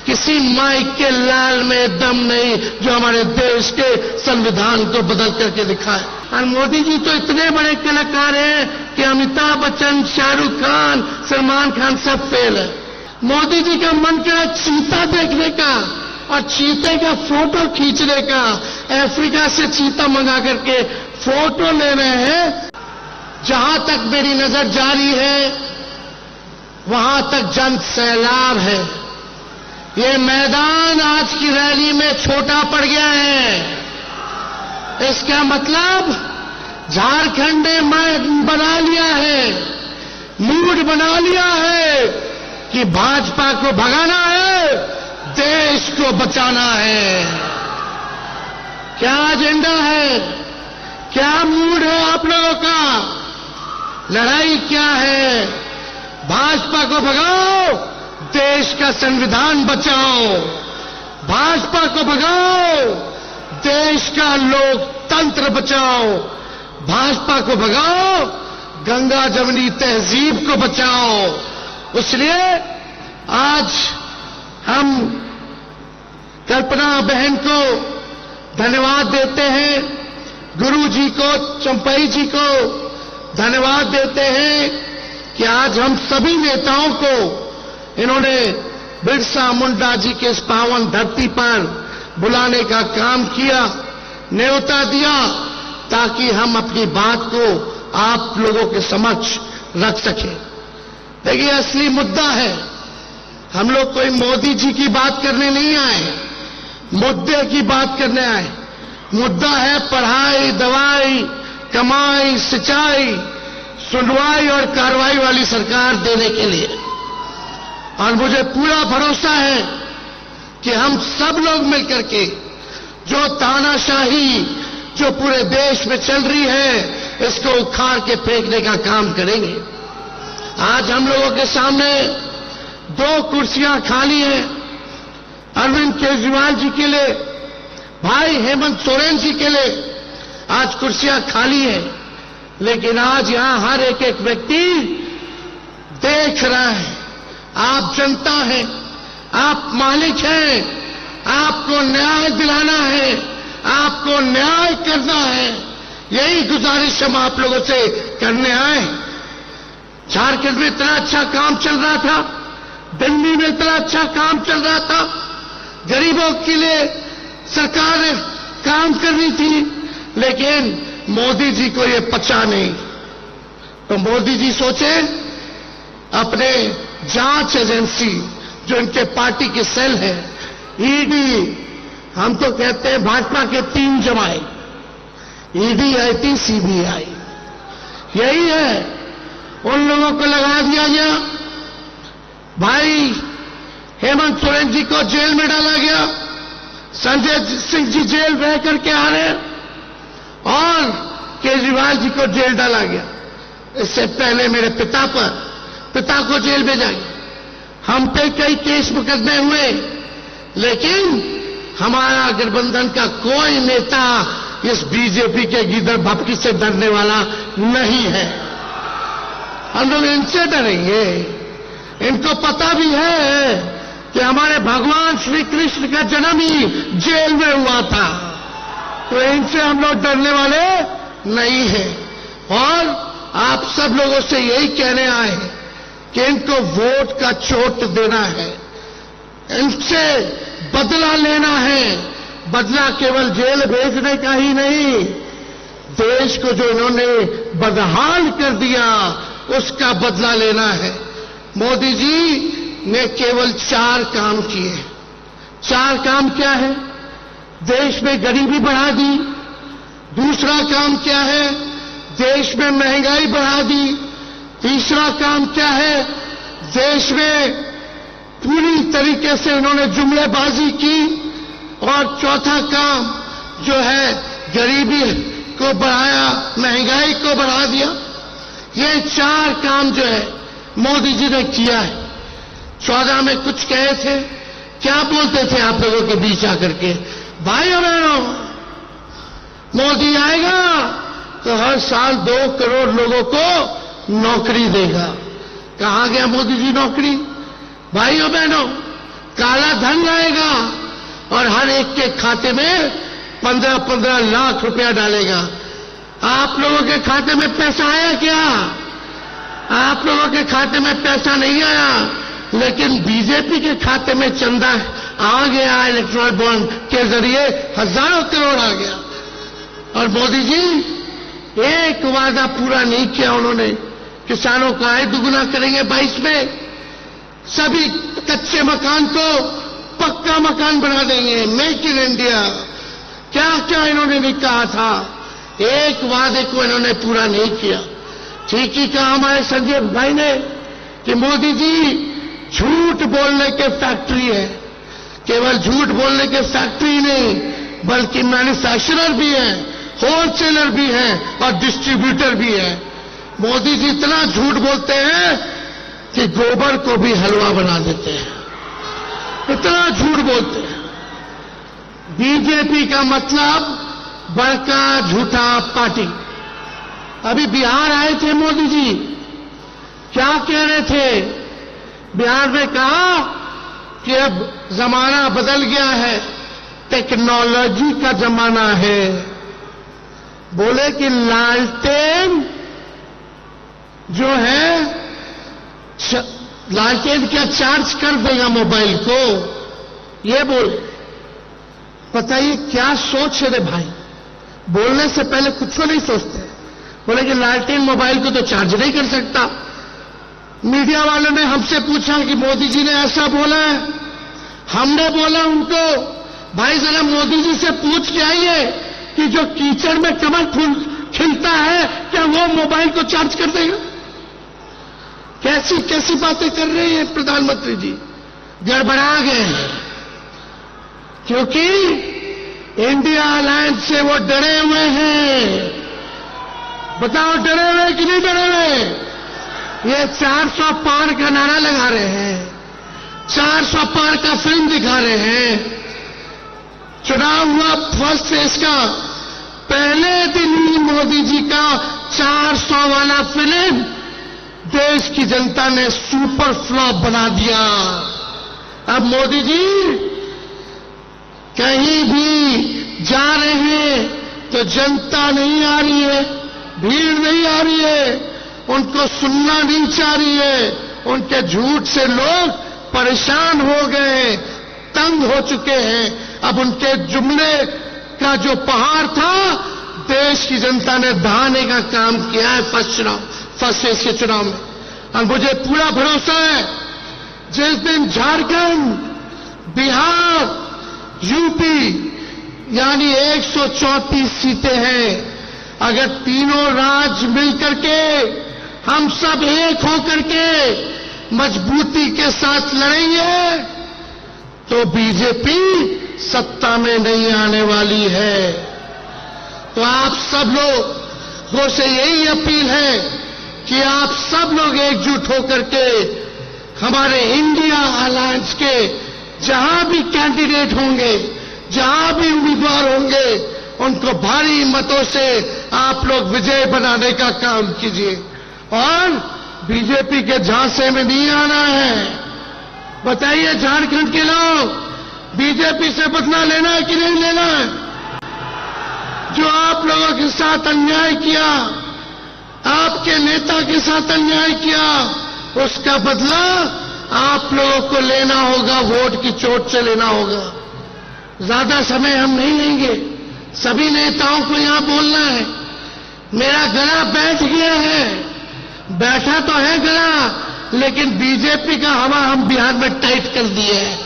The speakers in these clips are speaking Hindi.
किसी माइक के लाल में दम नहीं जो हमारे देश के संविधान को बदल करके दिखाए। और मोदी जी तो इतने बड़े कलाकार हैं कि अमिताभ बच्चन, शाहरुख खान, सलमान खान सब फेल है। मोदी जी का मन करा चीता देखने का और चीते का फोटो खींचने का। अफ्रीका से चीता मंगा करके फोटो ले रहे हैं। जहां तक मेरी नजर जारी है वहां तक जन सैलाब है। ये मैदान आज की रैली में छोटा पड़ गया है। इसका मतलब झारखंड ने बना लिया है, मूड बना लिया है कि भाजपा को भगाना है, देश को बचाना है। क्या एजेंडा है, क्या मूड है आप लोगों का? लड़ाई क्या है? भाजपा को भगाओ, देश का संविधान बचाओ। भाजपा को भगाओ, देश का लोकतंत्र बचाओ। भाजपा को भगाओ, गंगा जमुनी तहजीब को बचाओ। इसलिए आज हम कल्पना बहन को धन्यवाद देते हैं, गुरु जी को, चंपई जी को धन्यवाद देते हैं कि आज हम सभी नेताओं को इन्होंने बिरसा मुंडा जी के इस पावन धरती पर बुलाने का काम किया, न्योता दिया, ताकि हम अपनी बात को आप लोगों के समक्ष रख सकें। देखिए, असली मुद्दा है, हम लोग कोई मोदी जी की बात करने नहीं आए, मुद्दे की बात करने आए। मुद्दा है पढ़ाई, दवाई, कमाई, सिंचाई, सुनवाई और कार्रवाई वाली सरकार देने के लिए। और मुझे पूरा भरोसा है कि हम सब लोग मिलकर के जो तानाशाही जो पूरे देश में चल रही है, इसको उखाड़ के फेंकने का काम करेंगे। आज हम लोगों के सामने 2 कुर्सियां खाली हैं, अरविंद केजरीवाल जी के लिए, भाई हेमंत सोरेन जी के लिए आज कुर्सियां खाली हैं। लेकिन आज यहां हर एक व्यक्ति देख रहा है, आप जनता हैं, आप मालिक हैं, आपको न्याय दिलाना है, आपको न्याय करना है। यही गुजारिश हम आप लोगों से करने आए। झारखंड में इतना अच्छा काम चल रहा था, दिल्ली में इतना अच्छा काम चल रहा था, गरीबों के लिए सरकार ने काम कर रही थी, लेकिन मोदी जी को ये पचा नहीं। तो मोदी जी सोचे अपने जांच एजेंसी जो इनके पार्टी की सेल है, ईडी, हम तो कहते हैं भाजपा के 3 जमाए, ईडी, आईटी, सीबीआई, यही है, उन लोगों को लगा दिया गया। भाई हेमंत सोरेन जी को जेल में डाला गया, संजय सिंह जी जेल रह करके आ रहे हैं और केजरीवाल जी को जेल डाला गया। इससे पहले मेरे पिता को जेल भेजा गया। हम पे कई केस मुकदमे हुए, लेकिन हमारा गठबंधन का कोई नेता इस बीजेपी के गिदड़ भपकी से डरने वाला नहीं है। हम लोग इनसे डरेंगे। इनको पता भी है कि हमारे भगवान श्री कृष्ण का जन्म ही जेल में हुआ था, तो इनसे हम लोग डरने वाले नहीं हैं। और आप सब लोगों से यही कहने आए हैं कि इनको वोट का चोट देना है, इनसे बदला लेना है। बदला केवल जेल भेजने का ही नहीं, देश को जो इन्होंने बदहाल कर दिया उसका बदला लेना है। मोदी जी ने केवल 4 काम किए। 4 काम क्या है? देश में गरीबी बढ़ा दी। दूसरा काम क्या है? देश में महंगाई बढ़ा दी। तीसरा काम क्या है? देश में पूरी तरीके से इन्होंने जुमलेबाजी की। और चौथा काम जो है गरीबी को बढ़ाया, महंगाई को बढ़ा दिया। ये 4 काम जो है मोदी जी ने किया है। 14 में कुछ कहे थे, क्या बोलते थे आप लोगों के बीच आकर के? भाई और बहनों, मोदी आएगा तो हर साल 2 करोड़ लोगों को नौकरी देगा। कहां गया मोदी जी नौकरी? भाइयों बहनों, काला धन लाएगा और हर एक के खाते में 15-15 लाख रुपया डालेगा। आप लोगों के खाते में पैसा आया क्या? आप लोगों के खाते में पैसा नहीं आया, लेकिन बीजेपी के खाते में चंदा आ गया। इलेक्ट्रल बॉन्ड के जरिए हजारों करोड़ आ गया। और मोदी जी एक वादा पूरा नहीं किया उन्होंने। किसानों का आय दुगुना करेंगे 22 में, सभी कच्चे मकान को पक्का मकान बना देंगे, मेक इन इंडिया। क्या क्या इन्होंने नहीं कहा था, एक वादे को इन्होंने पूरा नहीं किया। ठीक ही कहा हमारे संजय भाई ने कि मोदी जी झूठ बोलने के फैक्ट्री है। केवल झूठ बोलने के फैक्ट्री नहीं, बल्कि मैन्युफैक्चरर भी है, होलसेलर भी है और डिस्ट्रीब्यूटर भी है। मोदी जी इतना झूठ बोलते हैं कि गोबर को भी हलवा बना देते हैं, इतना झूठ बोलते हैं। बीजेपी का मतलब बड़का झूठा पार्टी। अभी बिहार आए थे मोदी जी, क्या कह रहे थे? बिहार में कहा कि अब जमाना बदल गया है, टेक्नोलॉजी का जमाना है। बोले कि लालटेन जो है, लालटेन क्या चार्ज कर देगा मोबाइल को, ये बोले। बताइए क्या सोच है रे भाई, बोलने से पहले कुछ नहीं सोचते। बोले कि लालटेन मोबाइल को तो चार्ज नहीं कर सकता। मीडिया वालों ने हमसे पूछा कि मोदी जी ने ऐसा बोला है। हमने बोला उनको, भाई जरा मोदी जी से पूछ के आइए कि जो कीचड़ में कमल फूल खिलता है, क्या वो मोबाइल को चार्ज कर देगा? कैसी कैसी बातें कर रहे हैं प्रधानमंत्री जी, गड़बड़ा गए हैं। क्योंकि इंडिया अलायंस से वो डरे हुए हैं। बताओ डरे हुए कि नहीं डरे हुए? ये 400 पार का नारा लगा रहे हैं, 400 पार का फिल्म दिखा रहे हैं। चुनाव हुआ फर्स्ट फेज का, पहले दिन ही मोदी जी का 400 वाला फिल्म देश की जनता ने सुपर फ्लॉप बना दिया। अब मोदी जी कहीं भी जा रहे हैं तो जनता नहीं आ रही है, भीड़ नहीं आ रही है, उनको सुनना नहीं चाह रही है। उनके झूठ से लोग परेशान हो गए, तंग हो चुके हैं। अब उनके जुमले का जो पहाड़ था, देश की जनता ने ढहाने का काम किया है फर्स्ट फेज के चुनाव में। और मुझे पूरा भरोसा है, जिस दिन झारखंड, बिहार, यूपी यानी 134 सीटें हैं, अगर तीनों राज्य मिलकर के हम सब एक होकर के मजबूती के साथ लड़ेंगे तो बीजेपी सत्ता में नहीं आने वाली है। तो आप सब लोगों से यही अपील है कि आप सब लोग एकजुट होकर के हमारे इंडिया अलायंस के जहां भी कैंडिडेट होंगे, जहां भी उम्मीदवार होंगे, उनको भारी मतों से आप लोग विजय बनाने का काम कीजिए। और बीजेपी के झांसे में नहीं आना है। बताइए झारखंड के लोग, बीजेपी से बदला लेना है कि नहीं लेना है? जो आप लोगों के साथ अन्याय किया, आपके नेता के साथ अन्याय किया, उसका बदला आप लोगों को लेना होगा, वोट की चोट से लेना होगा। ज्यादा समय हम नहीं लेंगे, सभी नेताओं को यहां बोलना है। मेरा गला बैठ गया है, बैठा तो है गला, लेकिन बीजेपी का हवा हम बिहार में टाइट कर दिए है।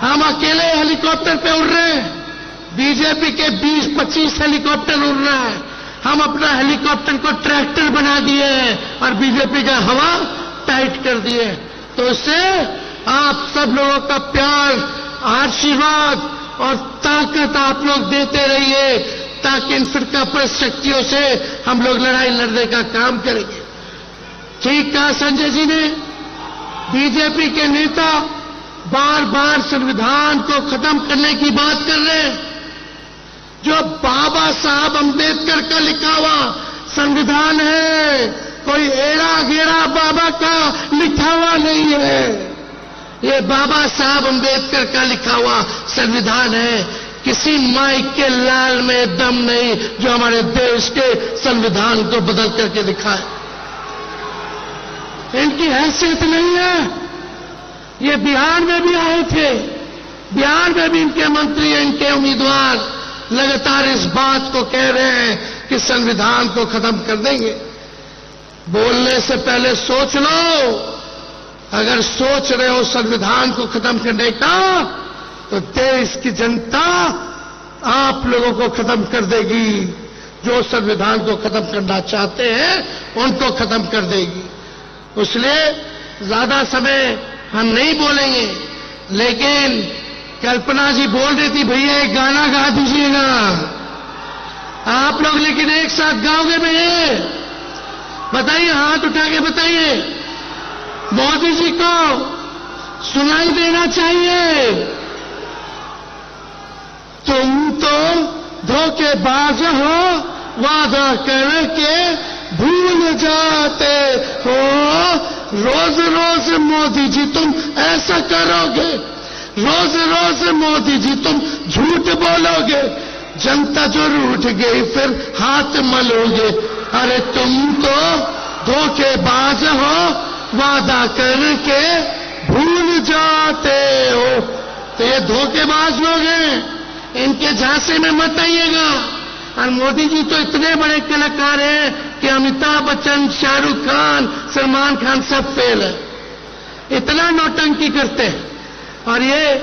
हम अकेले हेलीकॉप्टर पे उड़ रहे हैं, बीजेपी के 20-25 हेलीकॉप्टर उड़ रहा है। हम अपना हेलीकॉप्टर को ट्रैक्टर बना दिए हैं और बीजेपी का हवा टाइट कर दिए। तो इससे आप सब लोगों का प्यार, आशीर्वाद और ताकत आप लोग देते रहिए, ताकि इन फिरका परस्त शक्तियों से हम लोग लड़ाई लड़ने का काम करेंगे। ठीक कहा संजय जी ने, बीजेपी के नेता बार बार संविधान को खत्म करने की बात कर रहे हैं। जो बाबा साहब अम्बेडकर का लिखा हुआ संविधान है, कोई एड़ा गेड़ा बाबा का लिखा हुआ नहीं है। ये बाबा साहब अम्बेडकर का लिखा हुआ संविधान है। किसी माइक के लाल में दम नहीं जो हमारे देश के संविधान को बदल करके दिखाए। इनकी हैसियत नहीं है। ये बिहार में भी आए थे, बिहार में भी इनके मंत्री, इनके उम्मीदवार लगातार इस बात को कह रहे हैं कि संविधान को खत्म कर देंगे। बोलने से पहले सोच लो। अगर सोच रहे हो संविधान को खत्म करने का, तो देश की जनता आप लोगों को खत्म कर देगी। जो संविधान को खत्म करना चाहते हैं उनको खत्म कर देगी। इसलिए ज्यादा समय हम नहीं बोलेंगे, लेकिन कल्पना जी बोल रही थी भैया एक गाना गा दीजिएगा आप लोग, लेकिन एक साथ गाओगे भैया? बताइए, हाथ उठा के बताइए। मोदी जी को सुनाई देना चाहिए। तुम तो धोखेबाज हो, वादा करके भूल जाते हो। रोज रोज मोदी जी तुम ऐसा करोगे, रोज रोज मोदी जी तुम झूठ बोलोगे, जनता जो रूठ गई फिर हाथ मलोगे। अरे तुम तो धोखेबाज हो, वादा करके भूल जाते हो। तो ये धोखेबाज लोग हैं, इनके झांसे में मत आइएगा। और मोदी जी तो इतने बड़े कलाकार हैं कि अमिताभ बच्चन, शाहरुख खान, सलमान खान सब फेल है। इतना नौटंकी करते हैं। और ये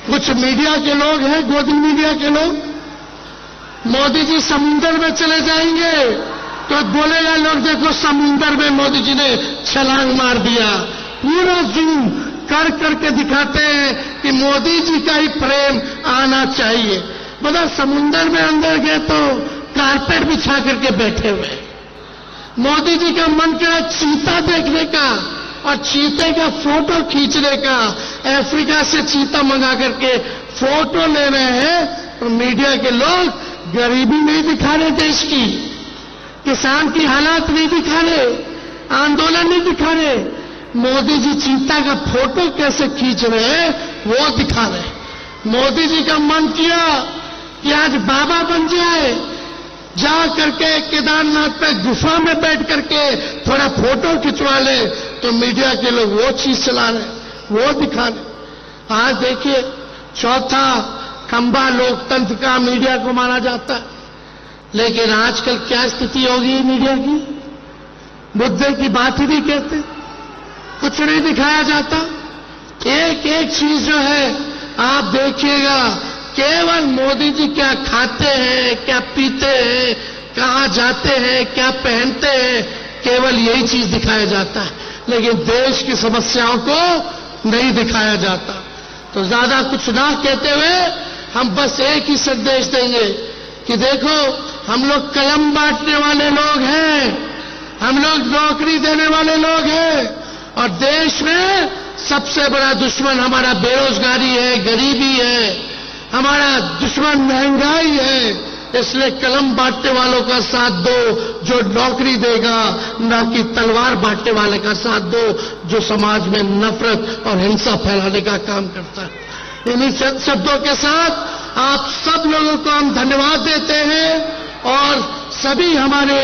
कुछ मीडिया के लोग हैं, गोदी मीडिया के लोग, मोदी जी समुंदर में चले जाएंगे तो बोलेगा लोग देखो समुंदर में मोदी जी ने छलांग मार दिया। पूरा जूम कर करके दिखाते हैं कि मोदी जी का ही प्रेम आना चाहिए। मतलब समुंदर में अंदर गए तो कारपेट बिछा करके बैठे हुए। मोदी जी का मन करा चीता देखने का और चीते का फोटो खींचने का। अफ्रीका से चीता मंगा करके फोटो ले रहे हैं। तो मीडिया के लोग गरीबी नहीं दिखा रहे, देश की किसान की हालात नहीं दिखा रहे, आंदोलन नहीं दिखा रहे। मोदी जी चीता का फोटो कैसे खींच रहे हैं वो दिखा रहे। मोदी जी का मन किया कि आज बाबा बन जाए, जा करके केदारनाथ पे गुफा में बैठ करके थोड़ा फोटो खिंचवा ले, तो मीडिया के लोग वो चीज चला रहे, वो दिखा रहे। आज देखिए, चौथा खंबा लोकतंत्र का मीडिया को माना जाता है, लेकिन आजकल क्या स्थिति होगी मीडिया की? मुद्दे की बात ही नहीं कहते, कुछ नहीं दिखाया जाता। एक एक चीज जो है आप देखिएगा, केवल मोदी जी क्या खाते हैं, क्या पीते हैं, कहां जाते हैं, क्या पहनते हैं, केवल यही चीज दिखाया जाता है, लेकिन देश की समस्याओं को नहीं दिखाया जाता। तो ज्यादा कुछ ना कहते हुए हम बस एक ही संदेश देंगे कि देखो, हम लोग कलम बांटने वाले लोग हैं, हम लोग नौकरी देने वाले लोग हैं, और देश में सबसे बड़ा दुश्मन हमारा बेरोजगारी है, गरीबी है, हमारा दुश्मन महंगाई है। इसलिए कलम बांटने वालों का साथ दो जो नौकरी देगा, ना कि तलवार बांटने वाले का साथ दो जो समाज में नफरत और हिंसा फैलाने का काम करता है। इन्हीं शब्दों के साथ आप सब लोगों को हम धन्यवाद देते हैं। और सभी हमारे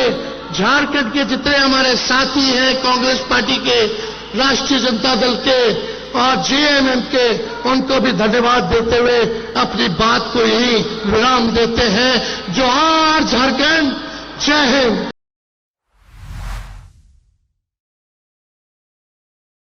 झारखंड के जितने हमारे साथी हैं, कांग्रेस पार्टी के, राष्ट्रीय जनता दल के और जेएमएम के, उनको भी धन्यवाद देते हुए अपनी बात को यही विराम देते हैं। जोहार झारखंड, जय हिंद।